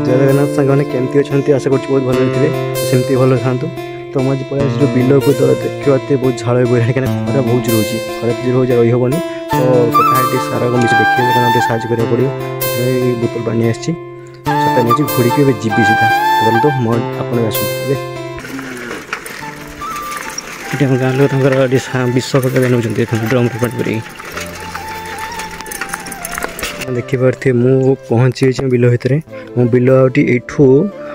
जय जगन्नाथ सांग केमती अच्छा आशा कर बहुत भल थे सेमती भल था। तो मुझे पड़े जो बिल को तो देखते बहुत झाड़ बोला कहीं खरा बहुत रोचे खरा रोज रही हेनी तो कहीं सारा मिस देखिए साहय करा पड़ो बोतल पानी आसी छता नहीं घोड़ी जीवी सीधा तो आप आसते गाँ लोग विष पकड़ नौ ड्रम पानी कर देखिपे मु पहुँची बिल भितर मो बिल आठू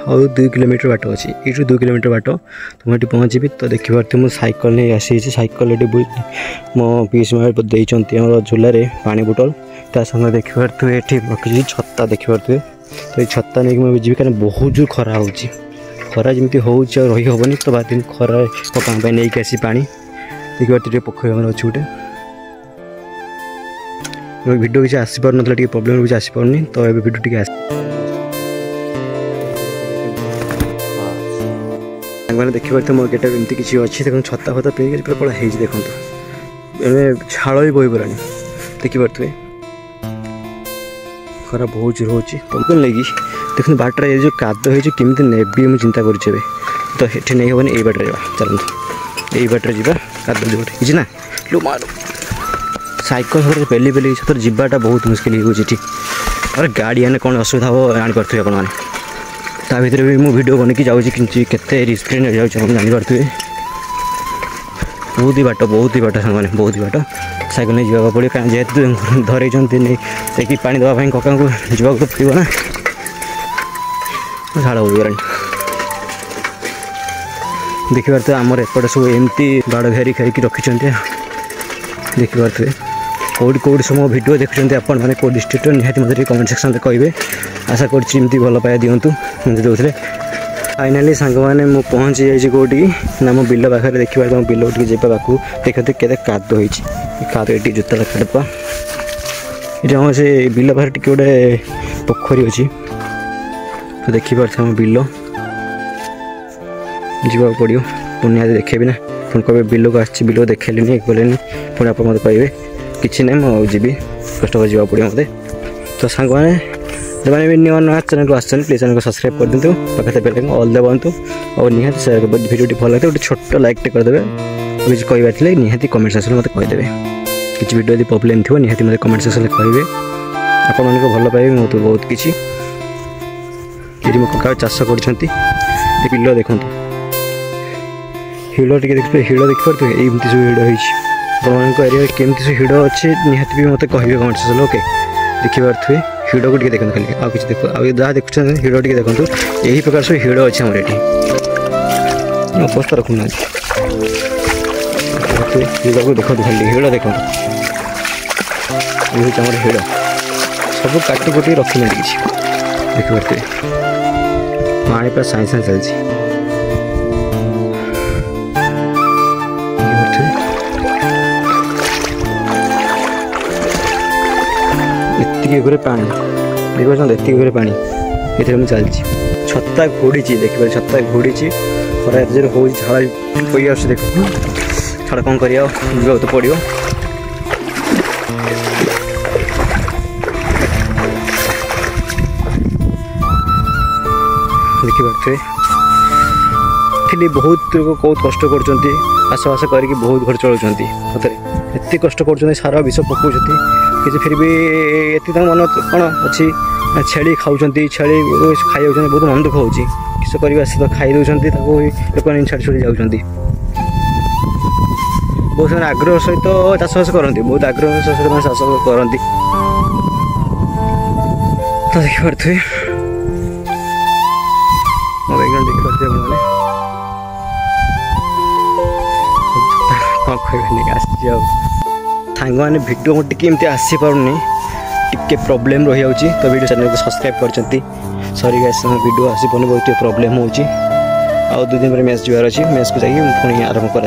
और 2 किलोमीटर बाट अच्छी यू 2 किलोमीटर बाट तो मुझे पहुँची तो देखिपे मुझे साइकल नहीं आसी साइकल मो पीस देर झूलार पानी बोतल ता संगे देखिपे ये रखी छत्ता देखिपे तो ये छत्ता नहीं मुझे जी कहीं बहुत जोर खरा हो खरा जमी हो रही हेनी तो बाद दिन खरा पका नहीं आसी पा देखिए पोखरी अच्छे गोटे वीडियो किसी आसपार ना प्रॉब्लम किसी आसपारनी तो ये वीडियो टी मैंने देखिए मो गेट एमती किसी अच्छी देखो छता फता पिंक पूरा कला है देखो झाड़ भी बही गलानी देखिपे खरा बहुत जोर हो तो लगी देखो बाटर ये जो काद होमी नेबी मुझे चिंता करुचे तो ये नहीं हेनी ये बाटर चलते यही बाटर जा काद जो किसी ना लो मार साइकल घर पेली पेली सर जावाटा बहुत मुस्किल होती और गाड़ी आने कौन असुविधा हो जापे आपने ता भर भी मुझे भिड बन की जाऊँगी केते रिस्क नहीं जाऊँ जानीपे बहुत ही बाट सामने बहुत ही बाट साइकेल नहीं जावाक पड़ो कहीं जेहतु धरई नहीं पा देवाई कका को जावाक तो पड़ो ना झाड़ हो गला देखिए आमर एपटे सब एमती बाड़ घेरी खेरिकी रखी देखिपे कौटी कौटी सब भिडियो देखुं आपण मैंने कौ डिस्ट्रिक्ट निहाती मतलब कमेंट सेक्शन में कहे आशा करमती भल पाए दिंतु मुझे जो फाइनाली सांग मैंने मुझे पहुँची जाइए कौटी ना मो बिल पाखे देखिए तुम बिल टे जावा पाक देखते के काद होद ये जोता काटपा ये से बिल पाखे टे गोटे पोखरी अच्छी तो देखिपे आम बिल जावाक पड़ो पुणी देखेबी ना पुणी कहे बिल को आसी बिल देखेली गले पुणी आप मत कहे किसी ना मुझे जी कष्ट कर जावाक पड़ो मत तो सांग मैंने जो मैंने भी नुआ चैनल को आसान प्लीज चैनल को सब्सक्राइब कर दिंतु पाखे बेल ऑल दबातु और निहाती शेयर वीडियो भल लगे गोटे छोट लाइक करदे किसी कहे निहाती कमेंट सेक्शन में मत कहीदेवे किसी वीडियो यदि प्रॉब्लम थी निहाती मत कमेंट सेक्शन में कहे आपण भल पाइबे मत बहुत किसी मो कका चाष कर बिल देखु हिड़ टे देखिए हिड़ देखिपे एमती सब हिड़ एरिया केमती सब हिड़ अच्छे निहाती भी मत कहे कमेंट सेक्शन ओके देखिपे हिड़ को देखते खाली आ कि देख जहाँ देखुं हिड़ टे देखो यही प्रकार सब हिड़ अच्छे आम ये अवस्था रखुना हिड़ को देखो खाली हिड़ देखो ये हूँ हिड़ सब काटी कुटी रखी ना किसी देखिपे पानी पूरा साई साई चलती एतिक पानी देखिए पानी ये मुझे चलती छत्ता घोड़ी देखिए छत्ता घोड़ी खरा एत जोर हो झाड़ कोई आस देख छाड़ कौन कर तो पड़ो देखिपे खाली बहुत लोग बहुत कष्ट कर करके बहुत घर चलाउछंती एत कष्ट कर सारा विष पकाउं किसी फिर भी ये मन कौन अच्छी छेली खाऊँ छेली खाई बहुत मन दुख होती किस कर तो खाई दौरान लोक मैंने छाड़ी छुड़ी जाऊँच बहुत सारे आग्रह सहित चाषबास करती बहुत आग्रह सहित चाष करती तो देखिपे देखिपे मैंने कौन कह आसी सांग मैंने भिडियो मुझे टी आसी पारनी टी प्रॉब्लम रही जाऊँगी तो वीडियो चैनल को सब्सक्राइब कर सॉरी गाइस वीडियो आसी पानी बहुत प्रॉब्लम होची आउ 2 दिन पर मैच जुआर अच्छी मैच को जाइए पुणी आरंभ कर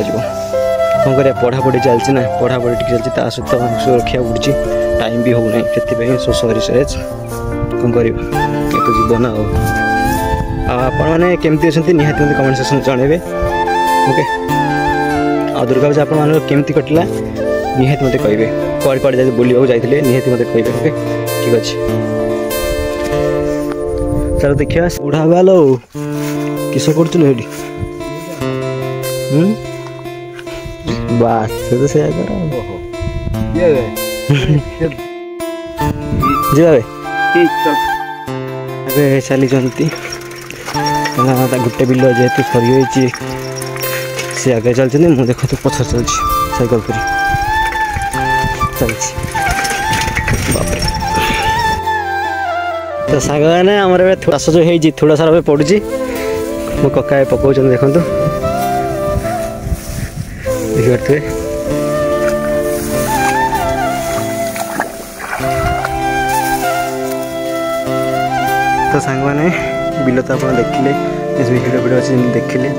कौन कर पढ़ापढ़ी चलती ना पढ़ापढ़ी टी चलती सहित रखा पड़ी टाइम भी हो ना सो सॉरी सरेज कौन कर तो जीवन आपण मैंने केमती अच्छे निहाती मत कमेंट सेक्शन जनइबे ओके आ दुर्गा पूजा आपण केमती कटिला निहाती मत कहे कड़े कड़े जाते बुलाक जाते निहाती मत कहे ओके ठीक अच्छे चलो देखिए बुढ़ा बालो किस करचुल हेडी बास तो से करा जी भाई ଏବେ ଚାଲିଛନ୍ତି ଗୋଟେ ବିଲ ଯେହେତୁ ସରିଯାଇଛି ସେ ଆଗେ ଚାଲିଛନ୍ତି ମୁଁ ଦେଖନ୍ତୁ ପଛରେ ଚାଲିଛି ସାଇକେଲ କରି ଚାଲିଛି ବାପରେ ତ ସାଙ୍ଗମାନେ ଆମର ଏବେ ଚାଷ ଯେଉଁ ହେଇଛି ଥୋଡ଼ା ସାର ଏବେ ପଡ଼ୁଛି ମୋ କକା ପକାଉଛନ୍ତି ଦେଖନ୍ତୁ ଦେଖିପାରୁଥିବେ तो सांग मैंने बिल तो आप देखिले भिडियो अच्छे देखिले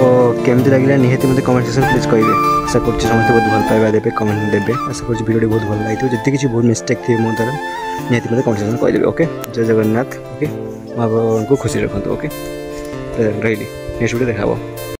और केमती लगे निहती मतलब कमेंट सेक्शन प्लीज कहे आशा कर समस्त बहुत भल पाइबा देवे कमेंट देवे आशा कर भिडियो बहुत भल लगी जितनी किसी बहुत मिस्टेक थी मो द्वारा निहती मतलब कमेंट सेक्शन कहीदेवे ओके जय जगन्नाथ ओके आपको खुशी रखते ओके रही नेक्स्ट वीडियो देखा।